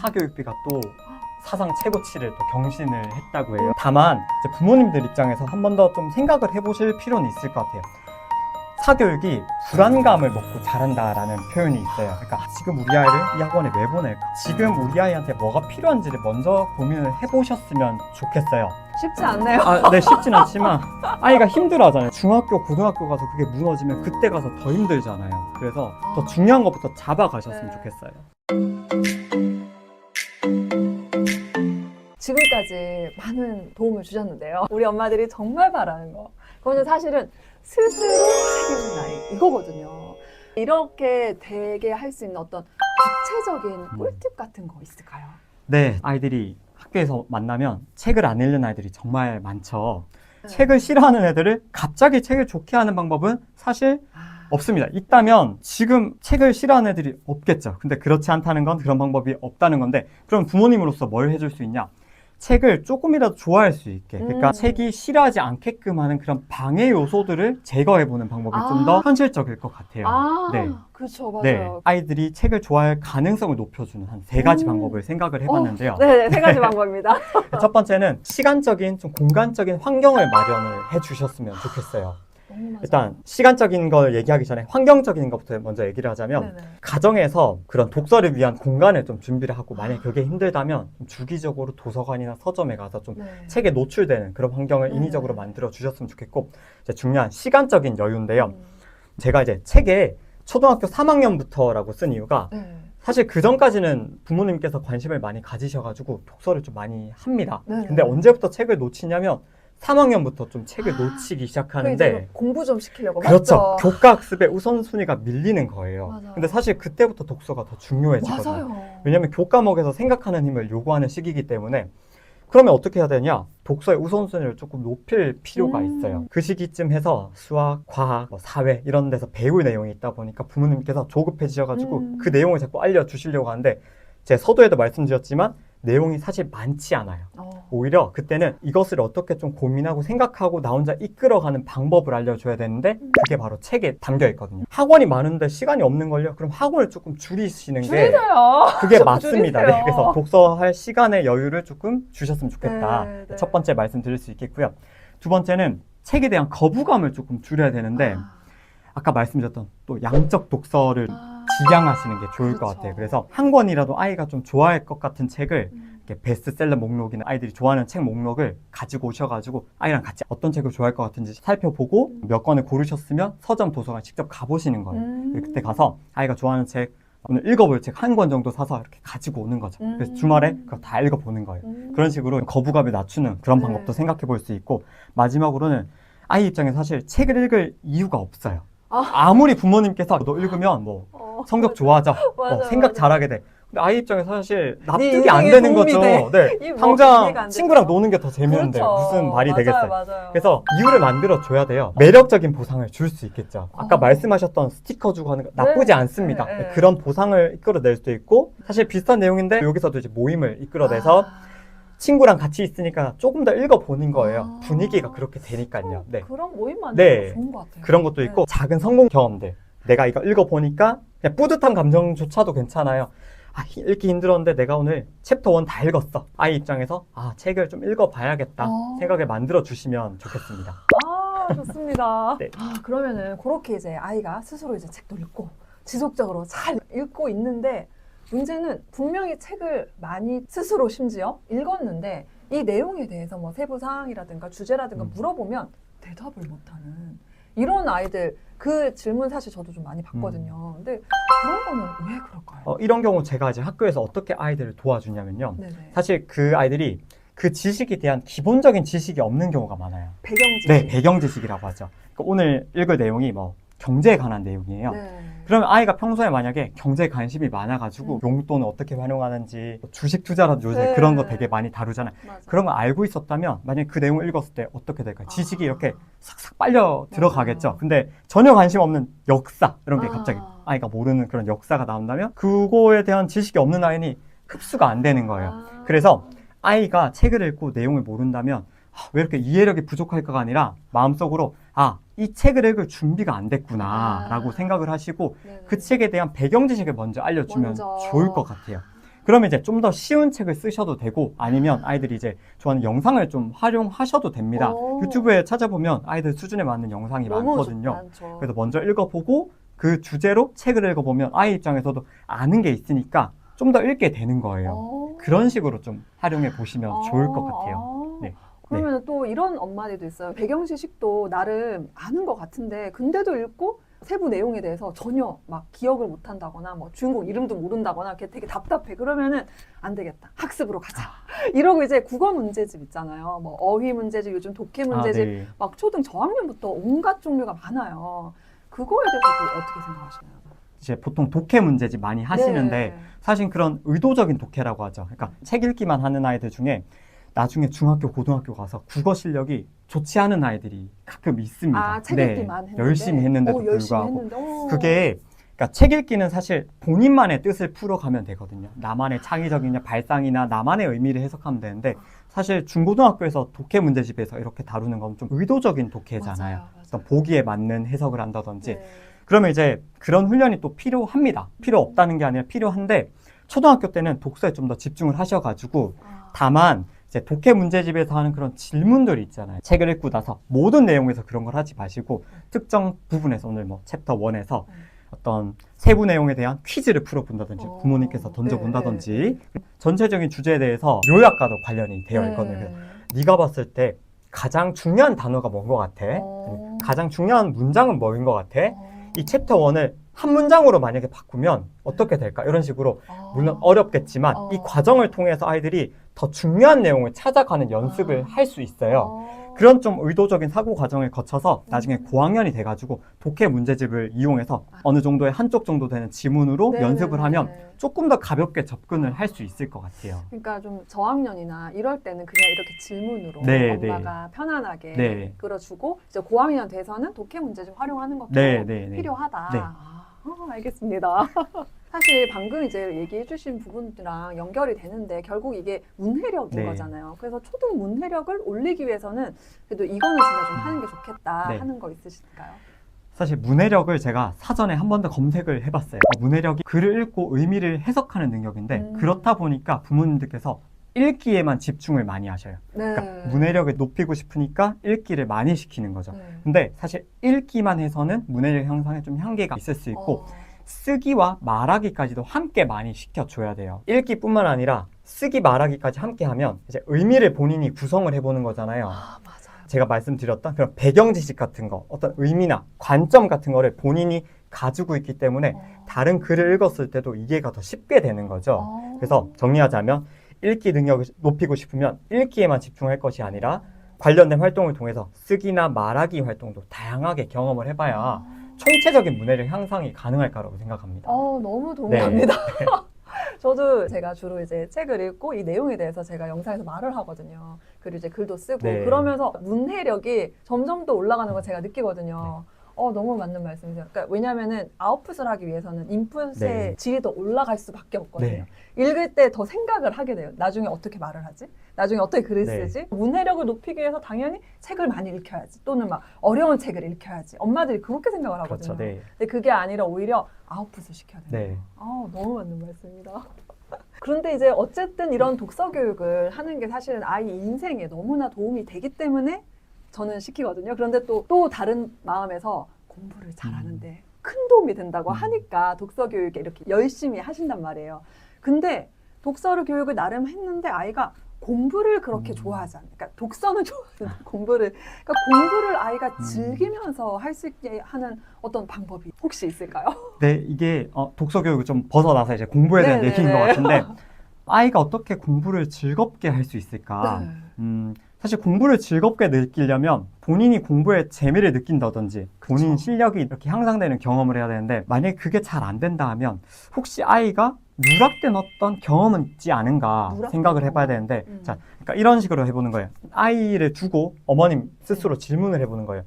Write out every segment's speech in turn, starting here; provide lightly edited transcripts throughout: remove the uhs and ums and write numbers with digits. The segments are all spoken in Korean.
사교육비가 또 사상 최고치를 또 경신을 했다고 해요. 다만 이제 부모님들 입장에서 한 번 더 좀 생각을 해보실 필요는 있을 것 같아요. 사교육이 불안감을 먹고 자란다라는 표현이 있어요. 그러니까 지금 우리 아이를 이 학원에 왜 보낼까? 지금 우리 아이한테 뭐가 필요한지를 먼저 고민을 해보셨으면 좋겠어요. 쉽지 않네요. 네, 쉽진 않지만 아이가 힘들어하잖아요. 중학교, 고등학교 가서 그게 무너지면 그때 가서 더 힘들잖아요. 그래서 더 중요한 것부터 잡아가셨으면 좋겠어요. 지금까지 많은 도움을 주셨는데요. 우리 엄마들이 정말 바라는 거. 그거는 사실은 스스로 책임진 아이 이거거든요. 이렇게 되게 할 수 있는 어떤 구체적인 꿀팁 같은 거 있을까요? 네, 아이들이 학교에서 만나면 책을 안 읽는 아이들이 정말 많죠. 네. 책을 싫어하는 애들을 갑자기 책을 좋게 하는 방법은 사실 없습니다. 있다면 지금 책을 싫어하는 애들이 없겠죠. 근데 그렇지 않다는 건 그런 방법이 없다는 건데, 그럼 부모님으로서 뭘 해줄 수 있냐? 책을 조금이라도 좋아할 수 있게, 그러니까 책이 싫어하지 않게끔 하는 그런 방해 요소들을 제거해보는 방법이 좀 더 현실적일 것 같아요. 네. 그렇죠. 맞아요. 네, 아이들이 책을 좋아할 가능성을 높여주는 한 3가지 방법을 생각을 해봤는데요. 네, 3가지 방법입니다. 첫 번째는 시간적인, 좀 공간적인 환경을 마련을 해주셨으면 좋겠어요. 일단 시간적인 걸 얘기하기 전에 환경적인 것부터 먼저 얘기를 하자면, 네네. 가정에서 그런 독서를 위한 공간을 좀 준비를 하고, 만약에 그게 힘들다면 좀 주기적으로 도서관이나 서점에 가서 좀 책에 노출되는 그런 환경을 인위적으로 만들어 주셨으면 좋겠고, 이제 중요한 시간적인 여유인데요. 제가 이제 책에 초등학교 3학년부터라고 쓴 이유가 사실 그 전까지는 부모님께서 관심을 많이 가지셔가지고 독서를 좀 많이 합니다. 근데 언제부터 책을 놓치냐면 3학년부터 좀 책을 놓치기 시작하는데, 공부 좀 시키려고. 그렇죠. 맞죠? 교과 학습의 우선순위가 밀리는 거예요. 맞아요. 근데 사실 그때부터 독서가 더 중요해지거든요. 맞아요. 왜냐하면 교과목에서 생각하는 힘을 요구하는 시기이기 때문에. 그러면 어떻게 해야 되냐? 독서의 우선순위를 조금 높일 필요가 있어요. 그 시기쯤 해서 수학, 과학, 사회 이런 데서 배울 내용이 있다 보니까 부모님께서 조급해지셔가지고 그 내용을 자꾸 알려주시려고 하는데, 제 서두에도 말씀드렸지만 내용이 사실 많지 않아요. 오히려 그때는 이것을 어떻게 좀 고민하고 생각하고 나 혼자 이끌어가는 방법을 알려줘야 되는데, 그게 바로 책에 담겨 있거든요. 학원이 많은데 시간이 없는 걸요? 그럼 학원을 조금 줄이시는 게 줄이세요. 그게 좀 맞습니다. 줄이세요. 네, 그래서 독서할 시간의 여유를 조금 주셨으면 좋겠다. 네. 첫 번째 말씀드릴 수 있겠고요. 두 번째는 책에 대한 거부감을 조금 줄여야 되는데, 아까 말씀드렸던 또 양적 독서를 지향하시는 게 좋을 것 같아요. 그래서 한 권이라도 아이가 좀 좋아할 것 같은 책을 이렇게 베스트셀러 목록이나 아이들이 좋아하는 책 목록을 가지고 오셔가지고 아이랑 같이 어떤 책을 좋아할 것 같은지 살펴보고 몇 권을 고르셨으면 서점 도서관 직접 가보시는 거예요. 그때 가서 아이가 좋아하는 책, 오늘 읽어볼 책 한 권 정도 사서 이렇게 가지고 오는 거죠. 그래서 주말에 그거 다 읽어보는 거예요. 그런 식으로 거부감을 낮추는 그런 방법도 생각해 볼 수 있고, 마지막으로는 아이 입장에서 사실 책을 읽을 이유가 없어요. 아무리 부모님께서 너 읽으면 뭐 성적 좋아져, 생각 잘하게 돼. 근데 아이 입장에서 사실 납득이 안 되는 거죠. 네, 당장 친구랑 노는 게 더 재밌는데 그렇죠. 무슨 말이 되겠어요. 맞아요. 그래서 이유를 만들어 줘야 돼요. 매력적인 보상을 줄 수 있겠죠. 아까 말씀하셨던 스티커 주고 하는 거 나쁘지 않습니다. 그런 보상을 이끌어낼 수도 있고, 사실 비슷한 내용인데 여기서도 이제 모임을 이끌어내서 친구랑 같이 있으니까 조금 더 읽어보는 거예요. 분위기가 그렇게 되니까요. 네. 그런 모임 만드는 거 좋은 것 같아요. 그런 것도 있고, 작은 성공 경험들. 내가 이거 읽어보니까 그냥 뿌듯한 감정조차도 괜찮아요. 읽기 힘들었는데 내가 오늘 챕터 1 다 읽었어. 아이 입장에서 책을 좀 읽어봐야겠다 생각을 만들어 주시면 좋겠습니다. 좋습니다. 네. 그러면은 그렇게 이제 아이가 스스로 이제 책도 읽고 지속적으로 잘 읽고 있는데, 문제는 분명히 책을 많이 스스로 심지어 읽었는데 이 내용에 대해서 뭐 세부 사항이라든가 주제라든가 물어보면 대답을 못하는 이런 아이들, 그 질문 사실 저도 좀 많이 봤거든요. 근데 그런 거는 왜 그럴까요? 이런 경우 제가 이제 학교에서 어떻게 아이들을 도와주냐면요. 네네. 사실 그 아이들이 그 지식에 대한 기본적인 지식이 없는 경우가 많아요. 배경 지식. 네, 배경 지식이라고 하죠. 그러니까 오늘 읽을 내용이 뭐 경제에 관한 내용이에요. 그러면 아이가 평소에 만약에 경제에 관심이 많아가지고 용돈을 어떻게 활용하는지, 주식 투자라도 요새 그런 거 되게 많이 다루잖아요. 그런 거 알고 있었다면 만약에 그 내용을 읽었을 때 어떻게 될까요? 지식이 이렇게 싹싹 빨려 들어가겠죠. 근데 전혀 관심 없는 역사, 이런 게 갑자기 아이가 모르는 그런 역사가 나온다면 그거에 대한 지식이 없는 아이는 흡수가 안 되는 거예요. 그래서 아이가 책을 읽고 내용을 모른다면 왜 이렇게 이해력이 부족할까가 아니라 마음속으로 이 책을 읽을 준비가 안 됐구나 라고 생각을 하시고 그 책에 대한 배경 지식을 먼저 알려주면 좋을 것 같아요. 그러면 이제 좀 더 쉬운 책을 쓰셔도 되고 아니면 아이들이 이제 좋아하는 영상을 좀 활용하셔도 됩니다. 오. 유튜브에 찾아보면 아이들 수준에 맞는 영상이 너무 많거든요. 많죠. 그래서 먼저 읽어보고 그 주제로 책을 읽어보면 아이 입장에서도 아는 게 있으니까 좀 더 읽게 되는 거예요. 오. 그런 식으로 좀 활용해 보시면 좋을 것 같아요. 네. 그러면 또 이런 엄마들도 있어요. 배경지식도 나름 아는 것 같은데 근데도 읽고 세부 내용에 대해서 전혀 막 기억을 못한다거나 뭐 주인공 이름도 모른다거나 이렇게 되게 답답해. 그러면은 안 되겠다. 학습으로 가자. 이러고 이제 국어 문제집 있잖아요. 뭐 어휘 문제집, 요즘 독해 문제집, 네. 막 초등 저학년부터 온갖 종류가 많아요. 그거에 대해서 어떻게 생각하시나요? 이제 보통 독해 문제집 많이 하시는데 네. 사실 그런 의도적인 독해라고 하죠. 그러니까 책 읽기만 하는 아이들 중에 나중에 중학교, 고등학교 가서 국어 실력이 좋지 않은 아이들이 가끔 있습니다. 아, 책 읽기만 했는데. 열심히 했는데도 열심히 불구하고. 했는데. 오. 그게 그러니까 책 읽기는 사실 본인만의 뜻을 풀어가면 되거든요. 나만의 창의적이냐 발상이나 나만의 의미를 해석하면 되는데 사실 중고등학교에서 독해 문제집에서 이렇게 다루는 건 좀 의도적인 독해잖아요. 맞아요. 어떤 보기에 맞는 해석을 한다든지 네. 그러면 이제 그런 훈련이 또 필요합니다. 필요 없다는 게 아니라 필요한데 초등학교 때는 독서에 좀 더 집중을 하셔가지고 다만 이제 독해 문제집에서 하는 그런 질문들이 있잖아요. 책을 읽고 나서 모든 내용에서 그런 걸 하지 마시고 특정 부분에서 오늘 뭐 챕터 1에서 어떤 세부 내용에 대한 퀴즈를 풀어본다든지 부모님께서 던져본다든지 전체적인 주제에 대해서 요약과도 관련이 되어 있거든요. 네가 봤을 때 가장 중요한 단어가 뭔 것 같아? 가장 중요한 문장은 뭐인 것 같아? 이 챕터 1을 한 문장으로 만약에 바꾸면 어떻게 될까? 이런 식으로 물론 어렵겠지만 이 과정을 통해서 아이들이 더 중요한 내용을 찾아가는 연습을 할 수 있어요. 그런 좀 의도적인 사고 과정을 거쳐서 나중에 고학년이 돼가지고 독해 문제집을 이용해서 어느 정도의 한쪽 정도 되는 지문으로 네네네. 연습을 하면 조금 더 가볍게 접근을 할 수 있을 것 같아요. 그러니까 좀 저학년이나 이럴 때는 그냥 이렇게 질문으로 네, 엄마가 편안하게 네. 끌어주고 이제 고학년 돼서는 독해 문제집 활용하는 것도 네, 네, 네. 필요하다. 네. 알겠습니다. 사실 방금 이제 얘기해 주신 부분이랑 연결이 되는데 결국 이게 문해력인 네. 거잖아요. 그래서 초등 문해력을 올리기 위해서는 그래도 이거는 진짜 좀 하는 게 좋겠다 네. 하는 거 있으실까요? 사실 문해력을 제가 사전에 한 번 더 검색을 해봤어요. 문해력이 글을 읽고 의미를 해석하는 능력인데 그렇다 보니까 부모님들께서 읽기에만 집중을 많이 하셔요. 네. 그러니까 문해력을 높이고 싶으니까 읽기를 많이 시키는 거죠. 네. 근데 사실 읽기만 해서는 문해력 향상에 좀 한계가 있을 수 있고 쓰기와 말하기까지도 함께 많이 시켜줘야 돼요. 읽기뿐만 아니라 쓰기, 말하기까지 함께 하면 이제 의미를 본인이 구성을 해보는 거잖아요. 맞아요. 제가 말씀드렸던 그런 배경 지식 같은 거, 어떤 의미나 관점 같은 거를 본인이 가지고 있기 때문에 다른 글을 읽었을 때도 이해가 더 쉽게 되는 거죠. 그래서 정리하자면 읽기 능력을 높이고 싶으면 읽기에만 집중할 것이 아니라 관련된 활동을 통해서 쓰기나 말하기 활동도 다양하게 경험을 해봐야 총체적인 문해력 향상이 가능할 거라고 생각합니다. 너무 동의합니다. 저도 제가 주로 이제 책을 읽고 이 내용에 대해서 제가 영상에서 말을 하거든요. 그리고 이제 글도 쓰고 네. 그러면서 문해력이 점점 더 올라가는 걸 제가 느끼거든요. 너무 맞는 말씀이세요. 그러니까 왜냐면은 아웃풋을 하기 위해서는 인풋의 네. 질이 더 올라갈 수밖에 없거든요. 네. 읽을 때 더 생각을 하게 돼요. 나중에 어떻게 말을 하지? 나중에 어떻게 글을 네. 쓰지? 문해력을 높이기 위해서 당연히 책을 많이 읽혀야지. 또는 막 어려운 책을 읽혀야지. 엄마들이 그렇게 생각을 하거든요. 그렇죠. 네. 근데 그게 아니라 오히려 아웃풋을 시켜야 돼요. 네. 너무 맞는 말씀입니다. 그런데 이제 어쨌든 이런 독서 교육을 하는 게 사실은 아이 인생에 너무나 도움이 되기 때문에 저는 시키거든요. 그런데 또 다른 마음에서 공부를 잘하는데 큰 도움이 된다고 하니까 독서 교육에 이렇게 열심히 하신단 말이에요. 근데 독서 교육을 나름 했는데 아이가 공부를 그렇게 좋아하지 않아요. 그러니까 독서는 좋아하는데 공부를 아이가 즐기면서 할 수 있게 하는 어떤 방법이 혹시 있을까요? 네, 이게 독서 교육을 좀 벗어나서 이제 공부에 대한 네네네. 얘기인 것 같은데 아이가 어떻게 공부를 즐겁게 할 수 있을까? 네. 사실 공부를 즐겁게 느끼려면 본인이 공부에 재미를 느낀다든지 본인 그쵸. 실력이 이렇게 향상되는 경험을 해야 되는데 만약에 그게 잘 안 된다 하면 혹시 아이가 누락된 어떤 경험은 있지 않은가 누락된 생각을 해봐야 경험. 되는데 자, 그러니까 이런 식으로 해보는 거예요. 아이를 두고 어머님 스스로 질문을 해보는 거예요.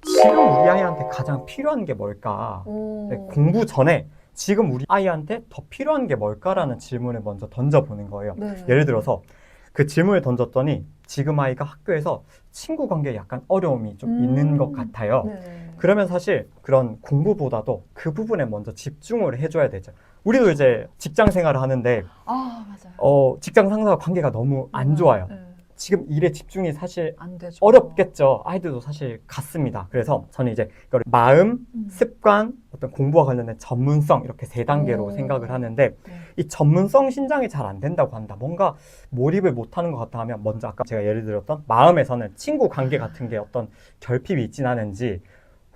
지금 우리 아이한테 가장 필요한 게 뭘까? 네, 공부 전에 지금 우리 아이한테 더 필요한 게 뭘까라는 질문을 먼저 던져보는 거예요. 네. 예를 들어서 그 질문을 던졌더니 지금 아이가 학교에서 친구 관계에 약간 어려움이 좀 있는 것 같아요. 네. 그러면 사실 그런 공부보다도 그 부분에 먼저 집중을 해줘야 되죠. 우리도 이제 직장 생활을 하는데 아, 맞아요. 직장 상사와 관계가 너무 안 좋아요. 지금 일에 집중이 사실 안 되죠. 어렵겠죠. 아이들도 사실 같습니다. 그래서 저는 이제 이걸 마음, 습관, 어떤 공부와 관련된 전문성 이렇게 세 단계로 생각을 하는데 네. 이 전문성 신장이 잘 안 된다고 한다. 뭔가 몰입을 못하는 것 같다 하면 먼저 아까 제가 예를 들었던 마음에서는 친구 관계 같은 게 어떤 결핍이 있진 않은지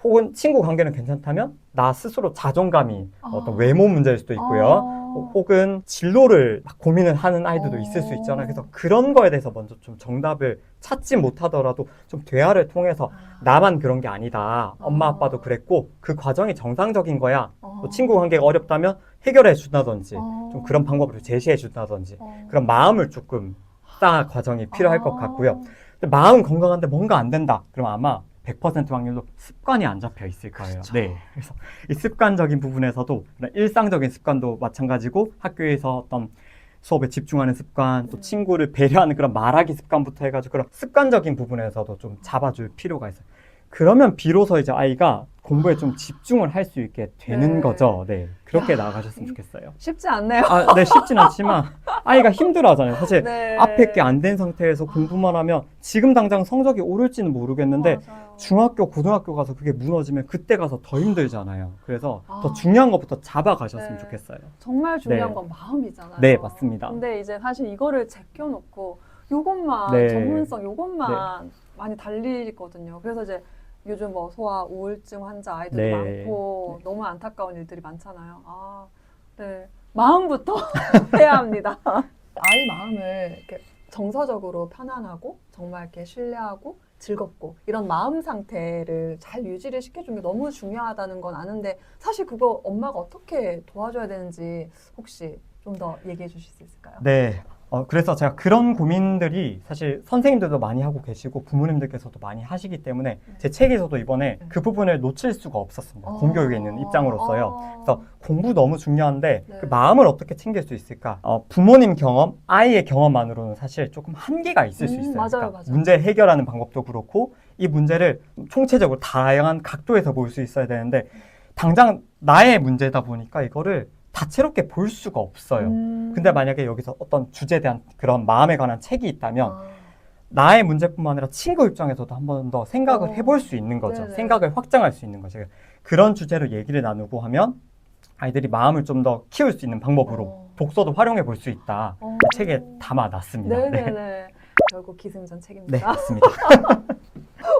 혹은 친구 관계는 괜찮다면 나 스스로 자존감이 어떤 외모 문제일 수도 있고요. 혹은 진로를 막 고민을 하는 아이들도 있을 수 있잖아요. 그래서 그런 거에 대해서 먼저 좀 정답을 찾지 못하더라도 좀 대화를 통해서 나만 그런 게 아니다. 엄마 아빠도 그랬고 그 과정이 정상적인 거야. 또 친구 관계가 어렵다면 해결해 준다든지 좀 그런 방법을 제시해 준다든지 그런 마음을 조금 쌓아 과정이 필요할 것 같고요. 근데 마음 건강한데 뭔가 안 된다. 그럼 아마 100% 확률로 습관이 안 잡혀 있을 거예요. 그렇죠. 네. 그래서 이 습관적인 부분에서도 일상적인 습관도 마찬가지고 학교에서 어떤 수업에 집중하는 습관, 또 친구를 배려하는 그런 말하기 습관부터 해가지고 그런 습관적인 부분에서도 좀 잡아줄 필요가 있어요. 그러면 비로소 이제 아이가 공부에 좀 집중을 할 수 있게 되는 네. 거죠. 네. 그렇게 나아가셨으면 좋겠어요. 쉽지 않네요. 네, 쉽진 않지만 아이가 힘들어 하잖아요. 사실 네. 앞에 게 안 된 상태에서 공부만 하면 지금 당장 성적이 오를지는 모르겠는데 맞아요. 중학교, 고등학교 가서 그게 무너지면 그때 가서 더 힘들잖아요. 그래서 더 아. 중요한 것부터 잡아가셨으면 네. 좋겠어요. 정말 중요한 네. 건 마음이잖아요. 네, 맞습니다. 근데 이제 사실 이거를 제껴놓고 요것만 네. 전문성 요것만 많이 달리거든요. 그래서 이제 요즘 뭐 소아 우울증 환자 아이들도 네. 많고 너무 안타까운 일들이 많잖아요. 아, 네. 마음부터 해야 합니다. 아이 마음을 이렇게 정서적으로 편안하고 정말 이렇게 신뢰하고 즐겁고 이런 마음 상태를 잘 유지를 시켜주는 게 너무 중요하다는 건 아는데 사실 그거 엄마가 어떻게 도와줘야 되는지 혹시 좀 더 얘기해 주실 수 있을까요? 네. 그래서 제가 그런 고민들이 사실 선생님들도 많이 하고 계시고 부모님들께서도 많이 하시기 때문에 제 책에서도 이번에 그 부분을 놓칠 수가 없었습니다. 공교육에 있는 입장으로서요. 그래서 공부 너무 중요한데 네. 그 마음을 어떻게 챙길 수 있을까? 부모님 경험, 아이의 경험만으로는 사실 조금 한계가 있을 수 있어요. 맞아요, 그러니까 맞아요. 문제 해결하는 방법도 그렇고 이 문제를 총체적으로 다양한 각도에서 볼 수 있어야 되는데 당장 나의 문제다 보니까 이거를 다채롭게 볼 수가 없어요. 근데 만약에 여기서 어떤 주제에 대한 그런 마음에 관한 책이 있다면 나의 문제뿐만 아니라 친구 입장에서도 한 번 더 생각을 해볼 수 있는 거죠. 네네. 생각을 확장할 수 있는 거죠. 그런 주제로 얘기를 나누고 하면 아이들이 마음을 좀 더 키울 수 있는 방법으로 독서도 활용해 볼 수 있다. 그 책에 담아놨습니다. 네네네. 네. 결국 기승전 책입니다. 네, 맞습니다.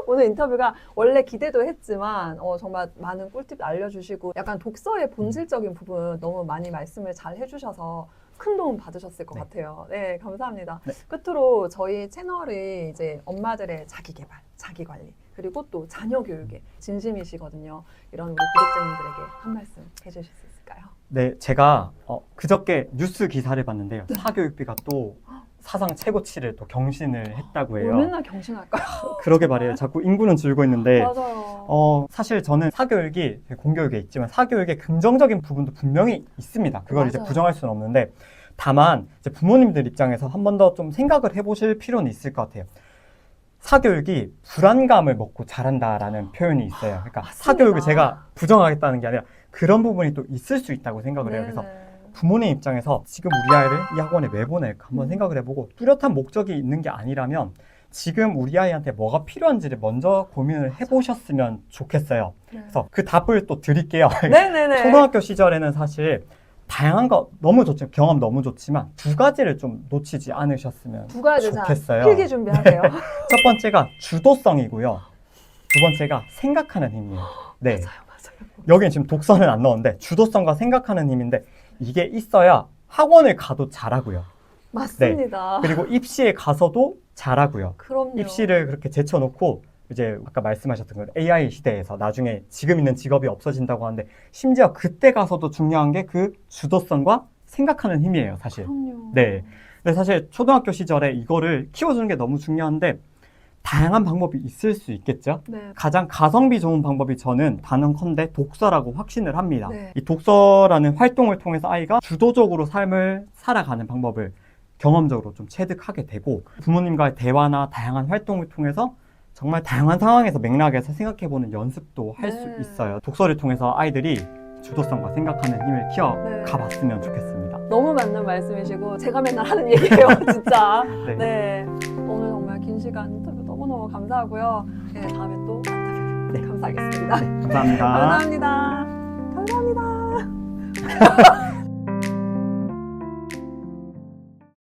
오늘 인터뷰가 원래 기대도 했지만 정말 많은 꿀팁 알려주시고 약간 독서의 본질적인 부분 너무 많이 말씀을 잘 해주셔서 큰 도움 받으셨을 것 네. 같아요. 네, 감사합니다. 네. 끝으로 저희 채널이 이제 엄마들의 자기개발, 자기관리 그리고 또 자녀 교육에 진심이시거든요. 이런 우리 구독자님들에게 한 말씀 해주실 수 있을까요? 네, 제가 그저께 뉴스 기사를 봤는데요. 사교육비가 또 사상 최고치를 또 경신을 했다고 해요. 왜 맨날 경신할까요? 그러게 말이에요. 자꾸 인구는 줄고 있는데 맞아요. 사실 저는 사교육이 공교육에 있지만 사교육에 긍정적인 부분도 분명히 있습니다. 그걸 이제 맞아요. 부정할 수는 없는데 다만 이제 부모님들 입장에서 한 번 더 좀 생각을 해보실 필요는 있을 것 같아요. 사교육이 불안감을 먹고 자란다라는 표현이 있어요. 그러니까 맞습니다. 사교육을 제가 부정하겠다는 게 아니라 그런 부분이 또 있을 수 있다고 생각을 해요. 그래서 부모님 입장에서 지금 우리 아이를 이 학원에 왜 보낼까 한번 생각을 해보고 뚜렷한 목적이 있는 게 아니라면 지금 우리 아이한테 뭐가 필요한지를 먼저 고민을 해보셨으면 좋겠어요. 그래서 그 답을 또 드릴게요. 네네네. 초등학교 시절에는 사실 다양한 거 너무 좋죠. 경험 너무 좋지만 두 가지를 좀 놓치지 않으셨으면 두 가지 자 좋겠어요. 필기 준비하세요. 첫 번째가 주도성이고요. 두 번째가 생각하는 힘이에요. 네. 맞아요. 여기는 지금 독서는 안 넣었는데 주도성과 생각하는 힘인데 이게 있어야 학원을 가도 잘하고요. 맞습니다. 그리고 입시에 가서도 잘하고요. 그럼요. 입시를 그렇게 제쳐놓고 이제 아까 말씀하셨던 건 AI 시대에서 나중에 지금 있는 직업이 없어진다고 하는데 심지어 그때 가서도 중요한 게 그 주도성과 생각하는 힘이에요, 사실. 그럼요. 네. 근데 사실 초등학교 시절에 이거를 키워주는 게 너무 중요한데 다양한 방법이 있을 수 있겠죠. 네. 가장 가성비 좋은 방법이 저는 단언컨대 독서라고 확신을 합니다. 네. 이 독서라는 활동을 통해서 아이가 주도적으로 삶을 살아가는 방법을 경험적으로 좀 체득하게 되고 부모님과의 대화나 다양한 활동을 통해서 정말 다양한 상황에서 맥락에서 생각해보는 연습도 할 수 네. 있어요. 독서를 통해서 아이들이 주도성과 생각하는 힘을 키워 네. 가봤으면 좋겠습니다. 너무 맞는 말씀이시고 제가 맨날 하는 얘기예요, 진짜. 네. 네. 오늘 정말 긴 시간 인터뷰 너무너무 감사하고요. 네, 다음에 또 만나면 네. 감사하겠습니다. 감사합니다. 감사합니다. 감사합니다.